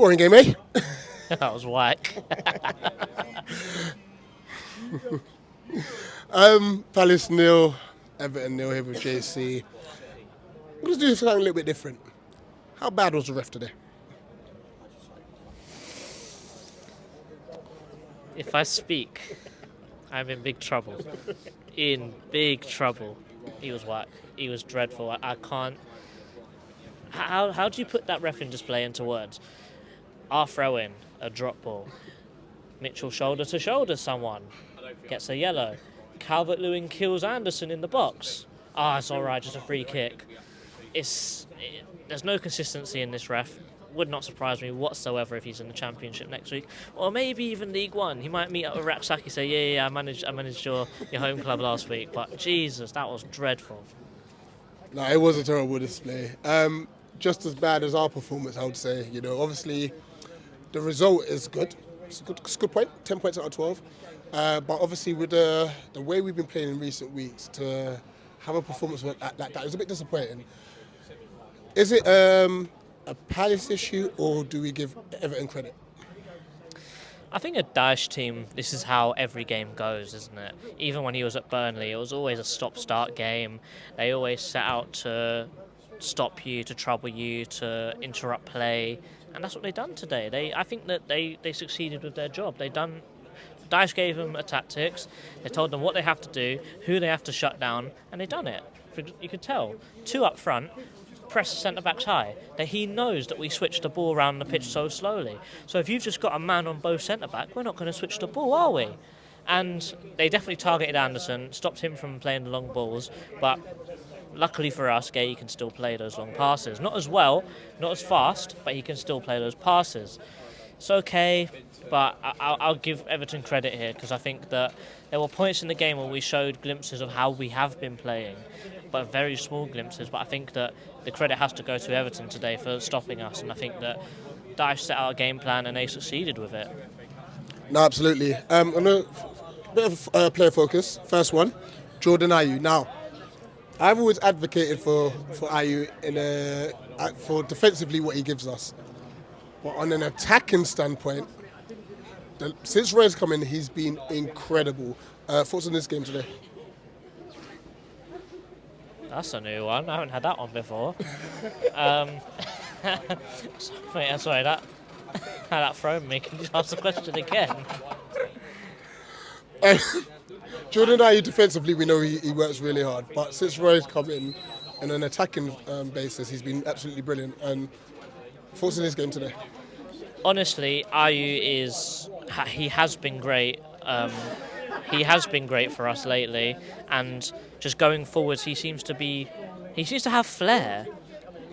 Boring game, eh? That was whack. Palace nil, Everton nil here with JC. Let's do something a little bit different. How bad was the ref today? If I speak, I'm in big trouble. In big trouble. He was whack. He was dreadful. I can't. How do you put that ref in display into words? Our throw in, a drop ball. Mitchell shoulder to shoulder someone. Gets a yellow. Calvert-Lewin kills Anderson in the box. It's alright, just a free kick. There's no consistency in this ref. Would not surprise me whatsoever if he's in the Championship next week, or maybe even League One. He might meet up with Raksaki, say, yeah, I managed your home club last week. But Jesus, that was dreadful. No, it was a terrible display. Just as bad as our performance, I would say. You know, obviously, the result is good. It's a good point. 10 points out of 12. But obviously, with the way we've been playing in recent weeks, to have a performance like that is a bit disappointing. Is it a Palace issue, or do we give Everton credit? I think a Daesh team, this is how every game goes, isn't it? Even when he was at Burnley, it was always a stop-start game. They always set out to stop you, to trouble you, to interrupt play, and that's what they've done today. I think that they succeeded with their job. Daesh gave them a tactics, they told them what they have to do, who they have to shut down, and they've done it. You could tell. 2 up front, press the centre-backs high. That he knows that we switch the ball around the pitch so slowly. So if you've just got a man on both centre-back, we're not going to switch the ball, are we? And they definitely targeted Anderson, stopped him from playing the long balls, but luckily for us, Gay can still play those long passes. Not as well, not as fast, but he can still play those passes. It's okay, but I'll give Everton credit here, because I think that there were points in the game where we showed glimpses of how we have been playing, but very small glimpses. But I think that the credit has to go to Everton today for stopping us, and I think that Daesh set out a game plan and they succeeded with it. No, absolutely. On a bit of player focus, first one, Jordan Ayew. Now, I've always advocated for Ayew for defensively what he gives us. But on an attacking standpoint, since Roy's come in, he's been incredible. Thoughts on this game today? That's a new one. I haven't had that one before. Sorry, that had that thrown me. Can you ask the question again? Jordan Ayew defensively, we know he works really hard. But since Roy's come in, on an attacking basis, he's been absolutely brilliant. And thoughts on this game today? Honestly, Ayew he has been great. He has been great for us lately, and just going forwards, he seems to have flair.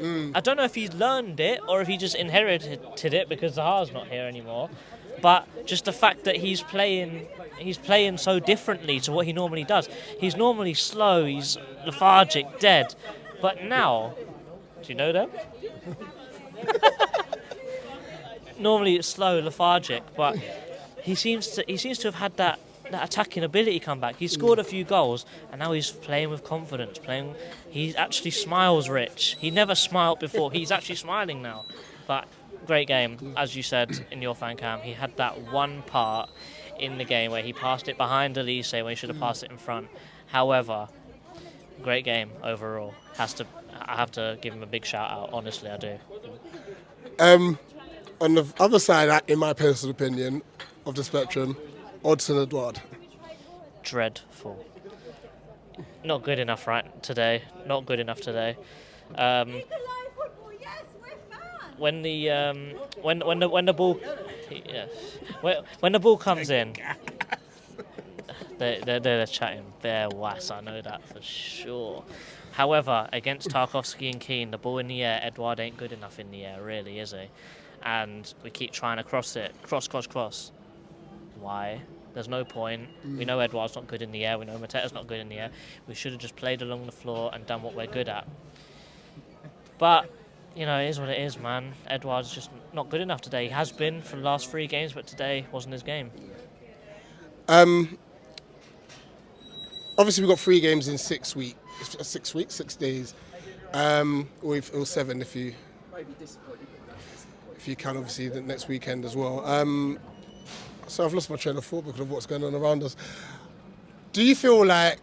I don't know if he's learned it or if he just inherited it because Zaha's not here anymore. But just the fact that he's playing so differently to what he normally does. He's normally slow, he's lethargic, dead. But now, do you know them? Normally it's slow, lethargic, but he seems to have had that attacking ability come back. He scored a few goals, and now he's playing with confidence. He actually smiles, Rich. He never smiled before. He's actually smiling now. But great game, as you said in your fan cam. He had that one part in the game where he passed it behind Elise when he should have passed it in front. However, great game overall. I have to give him a big shout out. Honestly, I do. On the other side, in my personal opinion, of the spectrum, Odsonne Edouard. Dreadful. Not good enough today. Not good enough today. When the ball, when the ball comes in, they're chatting bare was. I know that for sure. However, against Tarkowski and Keane, the ball in the air, Edouard ain't good enough in the air, really, is he? And we keep trying to cross it. Cross. Why? There's no point. We know Edouard's not good in the air. We know Mateta's not good in the air. We should have just played along the floor and done what we're good at. But, it is what it is, man. Edouard's just not good enough today. He has been for the last 3 games, but today wasn't his game. Obviously, we've got 3 games in 6 weeks. 6 days. Or 7 if you if you can, obviously, the next weekend as well. So I've lost my train of thought because of what's going on around us. Do you feel like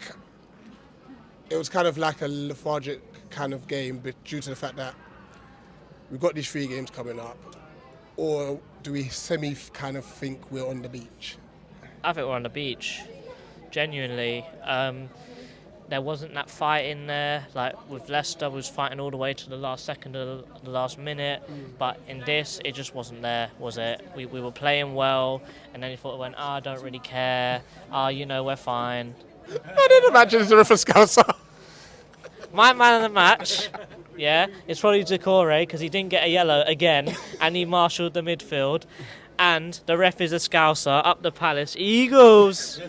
it was kind of like a lethargic kind of game, but due to the fact that we've got these 3 games coming up, or do we kind of think we're on the beach? I think we're on the beach, genuinely. There wasn't that fight in there, like with Leicester was fighting all the way to the last second of the last minute, but in this, it just wasn't there, was it? We were playing well, and then you thought it went, I don't really care, we're fine. I didn't imagine it's a reference Scouser. My man of the match, yeah, it's probably Decore because he didn't get a yellow again, and he marshalled the midfield, and the ref is a Scouser, up the Palace Eagles.